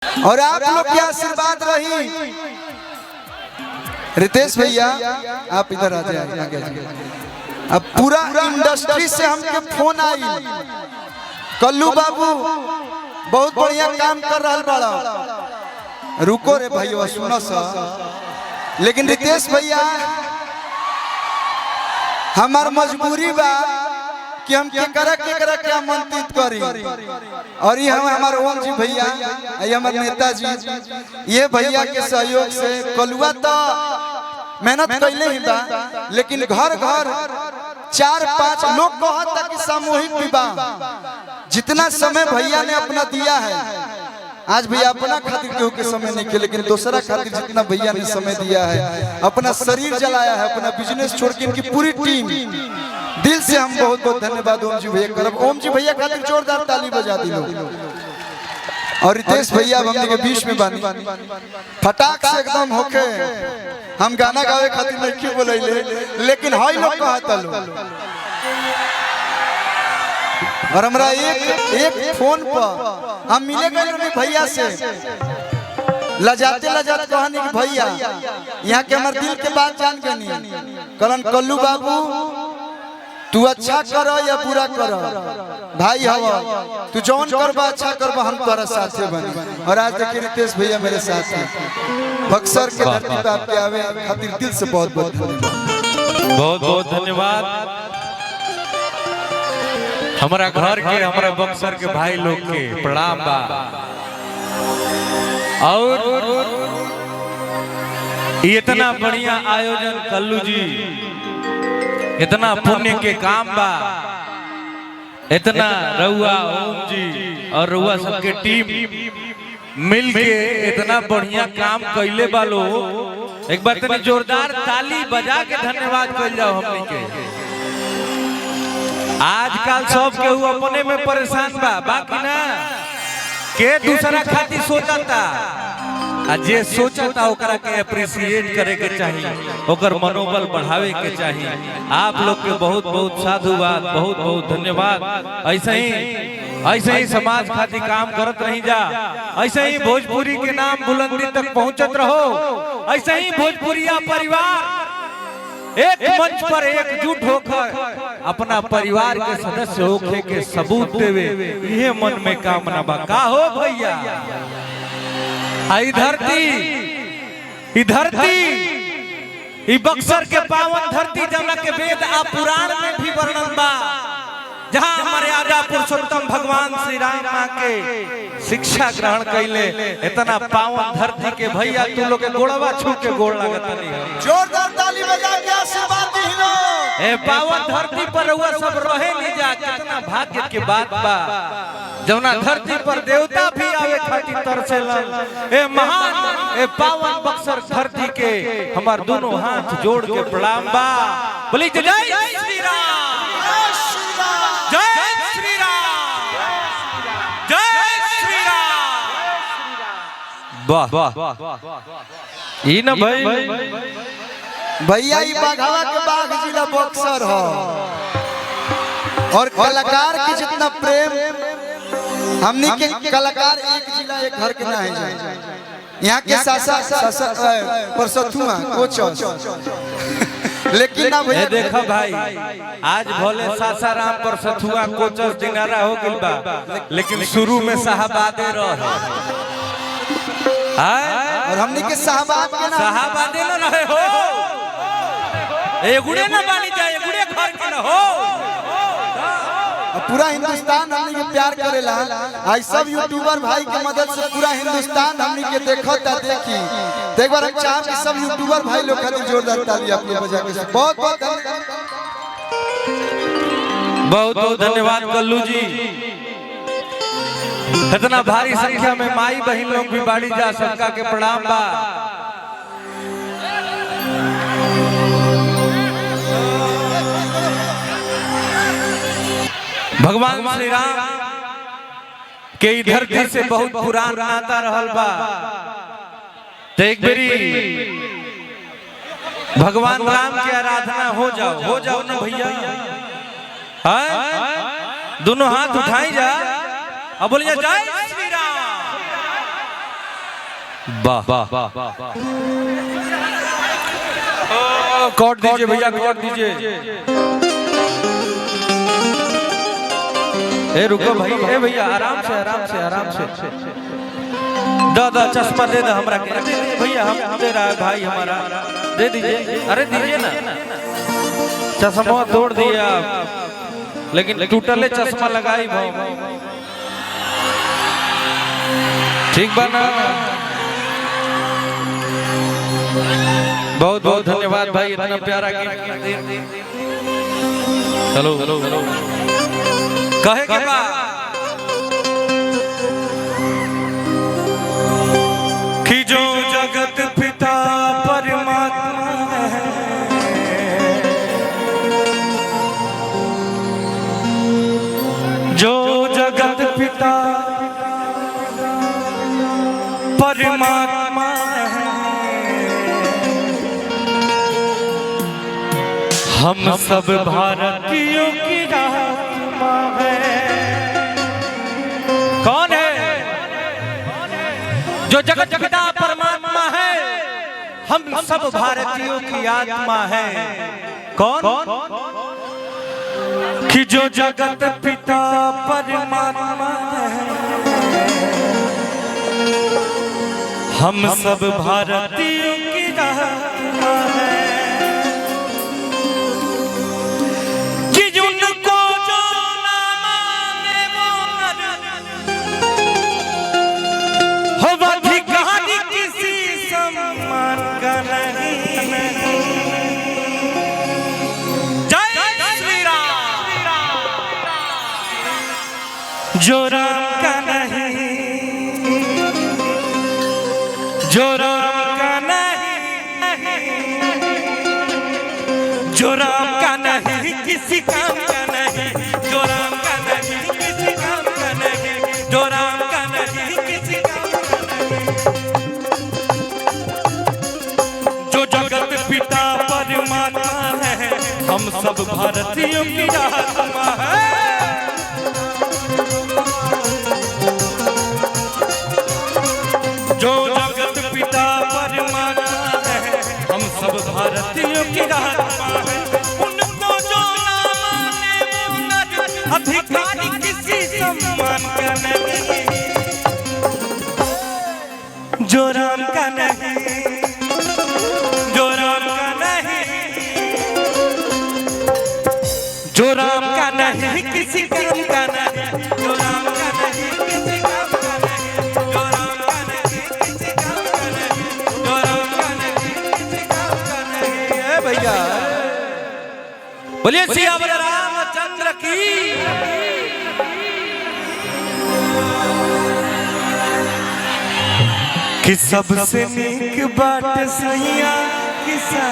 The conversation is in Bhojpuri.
और आप लोग की आशीर्वाद रही। रितेश भैया आप इधर आ जाइए, आगे आइए। अब पूरा इंडस्ट्री से हमके फोन आई, कल्लू बाबू बहुत बढ़िया काम कर रहा बड़ा। रुको रे भैया सुनो सा, लेकिन रितेश भैया हमार मजबूरी बा कि हम केकरा के आमंत्रित करी। और ये हम हमारे ओम जी भैया, ये हमारे नेताजी, ये भैया के सहयोग से कलुआ तो मेहनत कैले ही बा, लेकिन घर घर 4-5 लोग कहता कि सामूहिक विवाह जितना समय भैया ने अपना दिया है, आज भैया अपना खातिर केहू के समय नहीं किया, लेकिन दूसरा खातिर जितना भैया ने समय दिया है, अपना शरीर जलाया है, अपना बिजनेस छोड़ के इनकी पूरी टीम, दिल से हम बहुत बहुत धन्यवाद ओम जी भैया करब। ओम जी भैया खातिर जोरदार ताली बजा दी लोग। और रितेश भैया हमने के बीच में बानी, फटाक से एकदम होके हम गाना गावे खातिर नहीं बोलैले, लेकिन हाई लोग कहता लोग। और हमरा एक फोन पर हम मिले गए भैया से, लजाते लजाते कहनी कि भैया यहाँ के हमारे दिल के बात जान के नहीं कलन कल्लू बाबू, तू अच्छा करो या बुरा करो भाई हवा, तू जौन करबा अच्छा करबा, हम तोरा साथे बनी। और आज देखिए रितेश भैया मेरे साथ हैं। बक्सर के धरती पे आपके आवे खातिर दिल से बहुत बहुत धन्यवाद। बहुत बहुत धन्यवाद हमारा घर के, हमारा बक्सर के भाई लोग के प्रणाम बा। और इतना बढ़िया आयोजन कल्लू जी, इतना पुण्य के काम बा, इतना रउआ ओम जी और रउआ सबके टीम मिल के इतना बढ़िया काम कैले बालो। एक बार तनी जोरदार ताली बजा के धन्यवाद कर जाओ हमनी के। आजकल सब केहू अपने में परेशान बा, बाकी ना के दूसरा खातिर सोचता, जे सोचता ओकरा के अप्रिशिएट करे के चाहिए, ओकर मनोबल बढ़ावे के चाहिए। आप लोग के बहुत बहुत साधुवाद, बहुत बहुत धन्यवाद। ऐसे ही समाज खातिर काम करत रही जा, ऐसे ही भोजपुरी के नाम बुलंदी तक पहुंचत रहो। ऐसे ही भोजपुरिया परिवार एक मंच पर एकजुट होकर अपना परिवार के सदस्य होके के सबूत देवे, ये मन में कामना बा। का हो भैया, धरती बक्सर के पावन धरती जमुना के वेद आ पुराण में भी वर्णन बा, जहाँ हमारे आजा पुरुषोत्तम भगवान श्री राम माँ के शिक्षा ग्रहण कैले। इतना पावन धरती के भैया तू लोग के गोड़वा छू के गोड़ लागत नहीं, जोरदार ताली बजा के आशीर्वाद दिलो। ए पावन धरती पर रउआ सब रहे नहीं जा, कितना भाग्य के बात बा। जौना धरती पर देवता भी आवे खातिर तरसेलन। ए महान ए पावन बक्सर धरती के हमार दोनों हाथ जोड़ के प्रणाम बा। बोली जय श्री राम, जय श्री राम, जय श्री राम। वाह, ई ना भाई भैया ई बाघावा के बाघ जिला बक्सर हो। और कलाकार के जितना प्रेम हमनी के कलाकार एक जिला एक घर के ना है। यहाँ के सासा परसथुआ कोचस, लेकिन ना भैया देखा भाई, आज भोले सासाराम परसथुआ कोचस दिनारा हो गइल बा, लेकिन शुरू में साहबादे रह। और हमनी के साहबादे न रहे हो, एगुड़े न बानी जाए, एगुड़े घर के न हो। पूरा हिंदुस्तान हमनी के प्यार करेला। आज सब यूट्यूबर भाई के मदद से पूरा हिंदुस्तान हमनी के देखता। देखी तो एक बार हम चाह कि सब यूट्यूबर भाई लोग खातिर जोरदार ताली आप लोग बजा के बहुत बहुत धन्यवाद कल्लू जी। इतना भारी संख्या में माई बहन लोग भी बाड़ी जा, सबका के प्रणाम बा। भगवान श्री राम के धरती से बहुत पुरान नाता रहल बा। तो एक बेरी भगवान राम की आराधना हो जाओ ना भैया। दोनों हाथ उठाई जा, अब बोलिए जय श्री राम। वाह कॉर्ड दीजिए भैया, कॉर्ड दीजिए। ए रुको भाई, ए भैया आराम से आराम से आराम से। दादा चश्मा दे दे हमरा के। भैया हम दे रहा है भाई हमारा, दे दीजिए। अरे दीजिए ना, चश्मा तोड़ दिया लेकिन टूटले चश्मा लगाई भाई। ठीक बना, बहुत बहुत धन्यवाद भाई, इतना प्यारा गिफ्ट। हेलो हेलो हेलो कहे के बा कि जो जगत पिता परमात्मा है, जो जगत पिता परमात्मा है, हम सब भारतीयों की आत्मा है। कौन है जो जगत पिता परमात्मा है? हम सब भारतीयों की आत्मा है। कौन? कि जो जगत पिता परमात्मा है, हम सब भारतीयों की आत्मा है। कि जिनको जो ना माने वो नर हो, अधिकारी किसी सम्मान का नहीं। जय श्री राम। जो राम का नहीं, जो राम का नहीं, जो राम का नहीं किसी काम का नहीं, जो राम का नहीं किसी काम का नहीं, जो राम का नहीं किसी काम का नहीं। जो जगत पिता परमात्मा है, हम सब भारतीयों की आत्मा है। जो जगत पिता परमात्मा है, हम सब भारतीयों की आत्मा है। उनको जो ना माने वो नर, अधिकारी किसी सम्मान का नहीं। जो राम का नहीं, जो राम का नहीं, जो राम का नहीं किसी काम का नहीं, जो राम का नहीं किसी काम का नहीं, जो राम का नहीं किसी काम का नहीं, जो राम का नहीं किसी काम का नहीं। भैया बोलिए सियावर रामचंद्र की। कि सबसे नीक बात सैया किसा